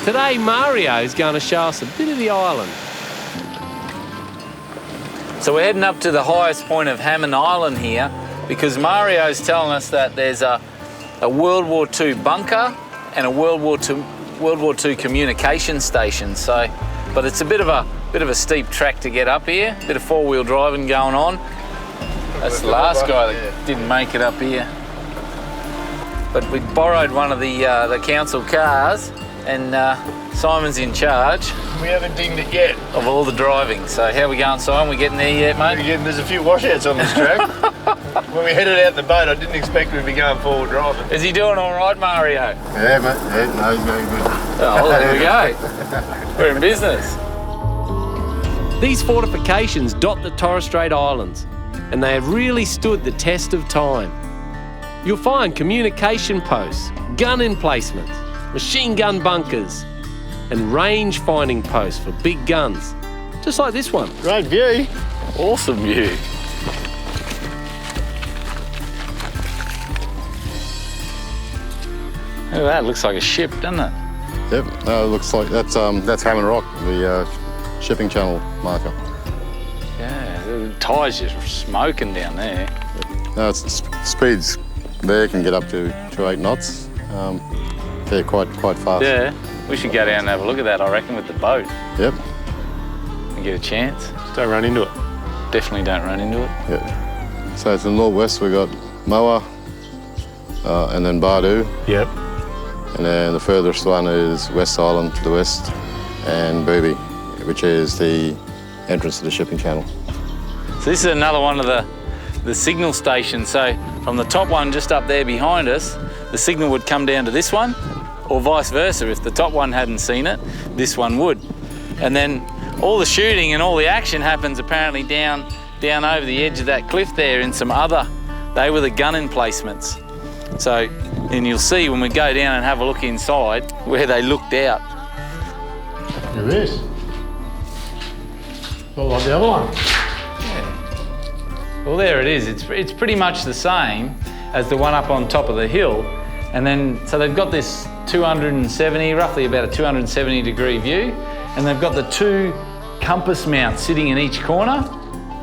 Today, Mario's going to show us a bit of the island. So we're heading up to the highest point of Hammond Island here because Mario's telling us that there's a World War II bunker and a World War II communication station. So, but it's a bit of a steep track to get up here. A bit of four-wheel driving going on. That's the last guy that didn't make it up here. But we borrowed one of the council cars, and Simon's in charge. We haven't dinged it yet. Of all the driving. So how we going, Simon? We getting there yet, mate? There's a few washouts on this track. When we headed out the boat, I didn't expect we'd be going forward driving. Is he doing all right, Mario? Yeah, mate. Yeah, no, he's very good. Oh, well, there we go. We're in business. These fortifications dot the Torres Strait Islands, and they have really stood the test of time. You'll find communication posts, gun emplacements, machine gun bunkers, and range finding posts for big guns, just like this one. Great view. Awesome view. Look at that, looks like a ship, doesn't it? Yep, it looks like that's Hammond Rock, the shipping channel marker. Yeah, the tide's just smoking down there. No, speeds there can get up to 8 knots. Yeah, quite fast. Yeah, we should go down and have a look at that, I reckon, with the boat. Yep. And get a chance. Just don't run into it. Definitely don't run into it. Yep. So to the northwest we got Moa, and then Bardu. Yep. And then the furthest one is West Island to the west, and Booby, which is the entrance to the shipping channel. So this is another one of the signal stations. So from the top one just up there behind us, the signal would come down to this one, or vice versa. If the top one hadn't seen it, this one would. And then all the shooting and all the action happens apparently down over the edge of that cliff there in some other, they were the gun emplacements. So, and you'll see when we go down and have a look inside where they looked out. Look at this. Not like the other one. Yeah. Well, there it is. It's pretty much the same as the one up on top of the hill. And then, so they've got this 270, roughly about a 270 degree view. And they've got the two compass mounts sitting in each corner.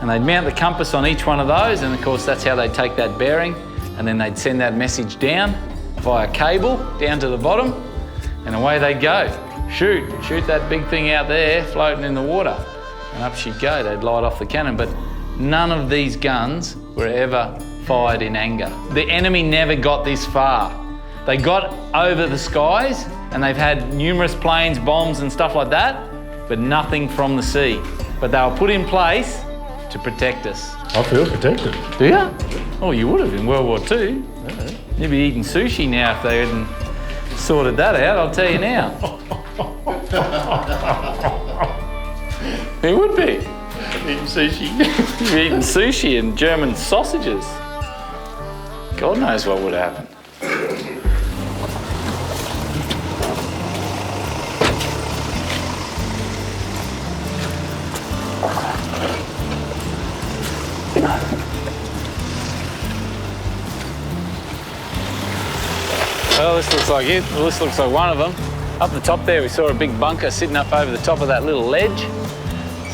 And they'd mount the compass on each one of those. And of course, that's how they take that bearing. And then they'd send that message down via cable down to the bottom. And away they'd go. Shoot that big thing out there floating in the water. And up she'd go. They'd light off the cannon. But none of these guns were ever fired in anger. The enemy never got this far. They got over the skies and they've had numerous planes, bombs and stuff like that, but nothing from the sea. But they were put in place to protect us. I feel protected. Do you? Oh, you would have in World War II. Yeah. You'd be eating sushi now if they hadn't sorted that out, I'll tell you now. It would be. Eating sushi. You'd be eating sushi and German sausages. God knows what would happen. Well, this looks like it. Well, this looks like one of them. Up the top there, we saw a big bunker sitting up over the top of that little ledge.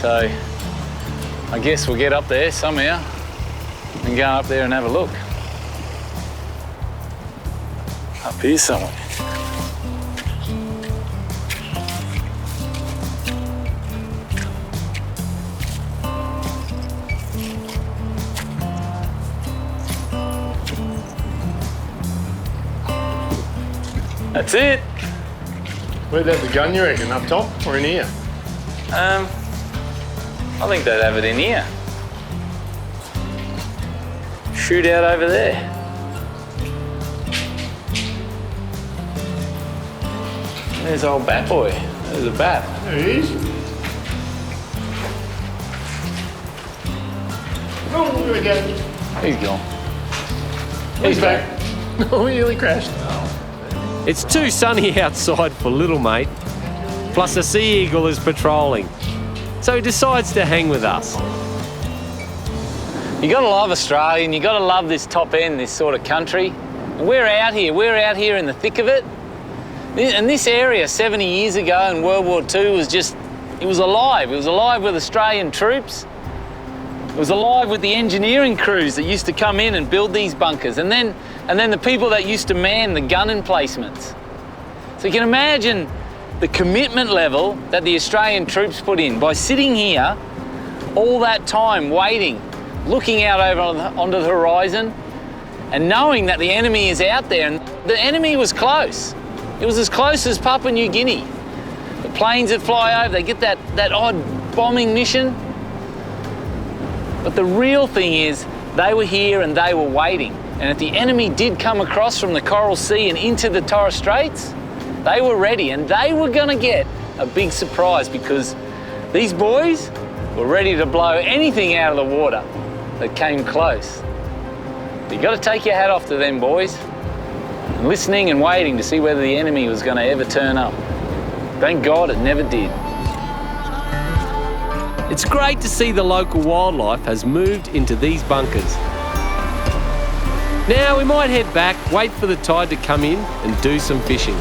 So I guess we'll get up there somehow and go up there and have a look. Up here somewhere. That's it. Where'd they have the gun, you reckon? Up top or in here? I think they'd have it in here. Shoot out over there. There's old Bat Boy. There's a bat. There he is. Oh, there we go. He's gone. He's back. Oh, he nearly crashed. It's too sunny outside for little mate. Plus a sea eagle is patrolling. So he decides to hang with us. You gotta love Australia and you gotta love this top end, this sort of country. And we're out here in the thick of it. And this area 70 years ago in World War II was just, it was alive. It was alive with Australian troops. It was alive with the engineering crews that used to come in and build these bunkers. And then the people that used to man the gun emplacements. So you can imagine the commitment level that the Australian troops put in by sitting here all that time waiting, looking out over onto the horizon and knowing that the enemy is out there. And the enemy was close. It was as close as Papua New Guinea. The planes that fly over, they get that odd bombing mission. But the real thing is they were here and they were waiting. And if the enemy did come across from the Coral Sea and into the Torres Straits, they were ready and they were going to get a big surprise because these boys were ready to blow anything out of the water that came close. You've got to take your hat off to them boys, listening and waiting to see whether the enemy was going to ever turn up. Thank God it never did. It's great to see the local wildlife has moved into these bunkers. Now we might head back, wait for the tide to come in and do some fishing.